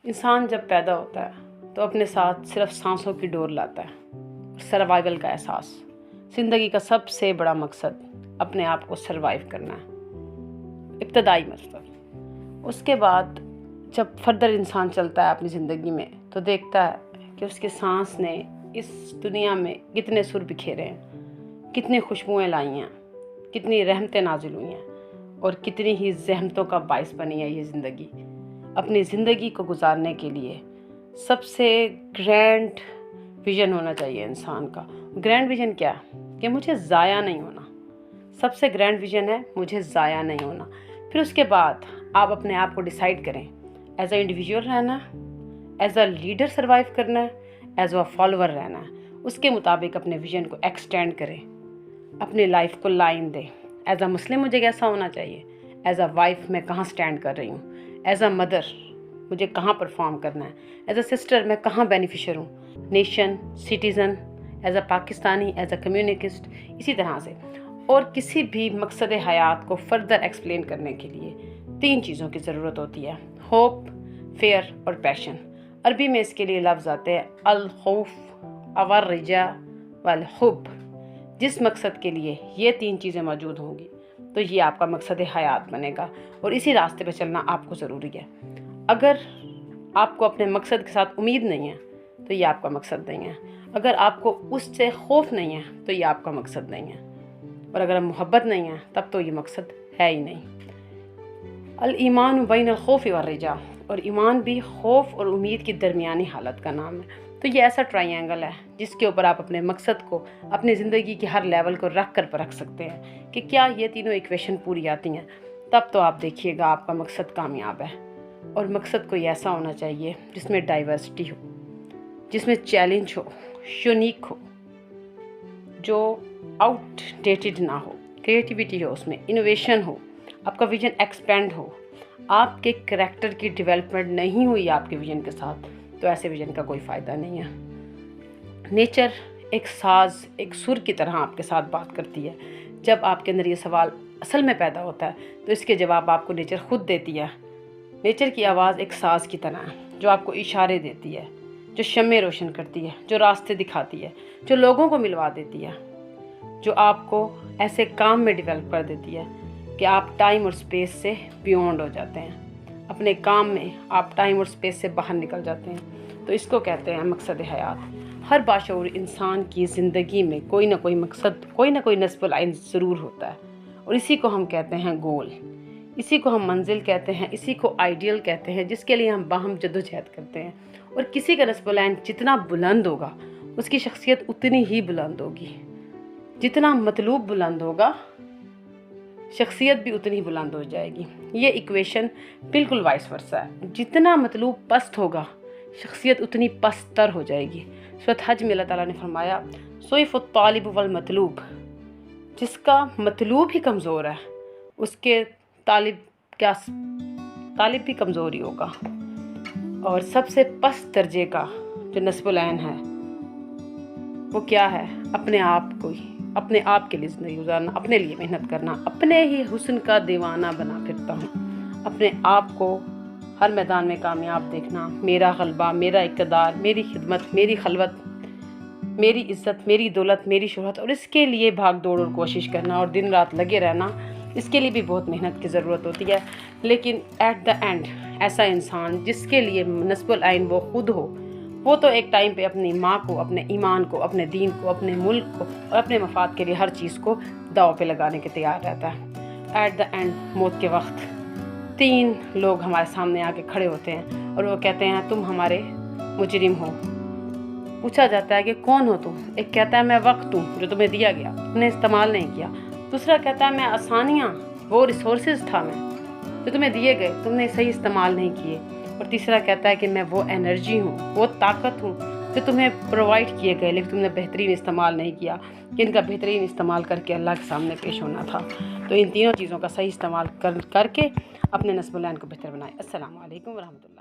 इंसान जब पैदा होता है तो अपने साथ सिर्फ सांसों की डोर लाता है, सर्वाइवल का एहसास। ज़िंदगी का सबसे बड़ा मकसद अपने आप को सर्वाइव करना है, इब्तदाई मकसद। उसके बाद जब फर्दर इंसान चलता है अपनी ज़िंदगी में तो देखता है कि उसके सांस ने इस दुनिया में कितने सुर बिखेरे हैं, कितनी खुशबुएँ लाई हैं, कितनी रहमतें नाजिल हुई हैं और कितनी ही ज़हमतों का बाइस बनी है ये ज़िंदगी। अपनी ज़िंदगी को गुजारने के लिए सबसे ग्रैंड विज़न होना चाहिए इंसान का। ग्रैंड विज़न क्या है कि मुझे ज़ाया नहीं होना। सबसे ग्रैंड विज़न है मुझे ज़ाया नहीं होना। फिर उसके बाद आप अपने आप को डिसाइड करें, एज अ इंडिविजुअल रहना है, एज अ लीडर सर्वाइव करना है, एज अ फॉलोअर रहना है। उसके मुताबिक अपने विज़न को एक्सटेंड करें, अपनी लाइफ को लाइन दें। एज अ मुस्लिम मुझे कैसा होना चाहिए, एज अ वाइफ मैं कहाँ स्टैंड कर रही हूँ, एज अ मदर मुझे कहाँ परफॉर्म करना है, एज अ सिस्टर मैं कहाँ बेनिफिशियर हूँ, nation, citizen, as a Pakistani, as a communist, इसी तरह से। और किसी भी मकसद हयात को फर्दर एक्सप्लेन करने के लिए 3 चीज़ों की ज़रूरत होती है, होप, फेयर और पैशन। अरबी में इसके लिए लफ्ज़ आते हैं अल खौफ, अवर रिजा वल हुब। जिस मकसद के लिए ये 3 चीज़ें मौजूद होंगी तो ये आपका मकसद हयात बनेगा और इसी रास्ते पे चलना आपको ज़रूरी है। अगर आपको अपने मकसद के साथ उम्मीद नहीं है तो ये आपका मकसद नहीं है। अगर आपको उससे खौफ नहीं है तो ये आपका मकसद नहीं है। और अगर मोहब्बत नहीं है तब तो ये मकसद है ही नहीं। अल ईमान बैन अल खौफ व रिजा, और ईमान भी खौफ और उम्मीद की दरमियानी हालत का नाम है। तो ये ऐसा ट्रायंगल है जिसके ऊपर आप अपने मकसद को अपनी ज़िंदगी के हर लेवल को रख कर परख सकते हैं कि क्या ये तीनों इक्वेशन पूरी आती हैं। तब तो आप देखिएगा आपका मकसद कामयाब है। और मकसद कोई ऐसा होना चाहिए जिसमें डाइवर्सिटी हो, जिसमें चैलेंज हो, यूनिक हो, जो आउटडेटेड ना हो, क्रिएटिविटी हो, उसमें इनोवेशन हो, आपका विजन एक्सपेंड हो। आपके करैक्टर की डेवलपमेंट नहीं हुई आपके विजन के साथ तो ऐसे विजन का कोई फ़ायदा नहीं है। नेचर एक साज, एक सुर की तरह आपके साथ बात करती है। जब आपके अंदर ये सवाल असल में पैदा होता है तो इसके जवाब आपको नेचर खुद देती है। नेचर की आवाज़ एक साज की तरह है जो आपको इशारे देती है, जो शम्में रोशन करती है, जो रास्ते दिखाती है, जो लोगों को मिलवा देती है, जो आपको ऐसे काम में डेवलप कर देती है कि आप टाइम और स्पेस से बियॉन्ड हो जाते हैं। अपने काम में आप टाइम और स्पेस से बाहर निकल जाते हैं। तो इसको कहते हैं मकसद हयात। हर बाशऊर इंसान की ज़िंदगी में कोई ना कोई मकसद, कोई ना कोई नस्ब लाइन ज़रूर होता है और इसी को हम कहते हैं गोल, इसी को हम मंजिल कहते हैं, इसी को आइडियल कहते हैं, जिसके लिए हम बाहम जद्दोजहद करते हैं। और किसी का नस्ब लाइन जितना बुलंद होगा उसकी शख्सियत उतनी ही बुलंद होगी। जितना मतलूब बुलंद होगा शख्सियत भी उतनी ही बुलंद हो जाएगी। ये इक्वेशन बिल्कुल वाइस वर्सा है। जितना मतलूब पस्त होगा शख्सियत उतनी पस्तर हो जाएगी। सूरत हज में अल्लाह ताला ने फरमाया सोइफ़ुत तालिब वल मतलूब, जिसका मतलूब ही कमज़ोर है उसके तालिब भी कमज़ोर ही होगा। और सबसे पस्त दर्जे का जो नस्ब लाइन है वो क्या है, अपने आप के लिए ज़िंदगी गुजारना, अपने लिए मेहनत करना, अपने ही हुस्न का दीवाना बना फिरता हूँ, अपने आप को हर मैदान में कामयाब देखना। मेरा गलबा, मेरा इक़्तिदार, मेरी खिदमत, मेरी खलवत, मेरी इज़्ज़त, मेरी दौलत, मेरी शोहरत, और इसके लिए भाग दौड़ और कोशिश करना और दिन रात लगे रहना। इसके लिए भी बहुत मेहनत की ज़रूरत होती है। लेकिन एट द एंड ऐसा इंसान जिसके लिए नस्बुल आइन वो खुद हो, वो तो एक टाइम पे अपनी माँ को, अपने ईमान को, अपने दीन को, अपने मुल्क को और अपने मफाद के लिए हर चीज़ को दाव पे लगाने के तैयार रहता है। एट द एंड मौत के वक्त 3 लोग हमारे सामने आके खड़े होते हैं और वो कहते हैं तुम हमारे मुजरिम हो। पूछा जाता है कि कौन हो तुम? एक कहता है मैं वक्त हूँ जो तुम्हें दिया गया, तुमने इस्तेमाल नहीं किया। दूसरा कहता है मैं आसानियाँ, वो रिसोर्सेज था मैं जो तुम्हें दिए गए, तुमने सही इस्तेमाल नहीं किए। और तीसरा कहता है कि मैं वो एनर्जी हूँ, वो ताकत हूँ जो तुम्हें प्रोवाइड किए गए लेकिन तुमने बेहतरीन इस्तेमाल नहीं किया, कि इनका बेहतरीन इस्तेमाल करके अल्लाह के सामने पेश होना था। तो इन तीनों चीज़ों का सही इस्तेमाल करके अपने नस्ब लाइन को बेहतर बनाएं। अस्सलामु अलैकुम व रहमतुल्लाह।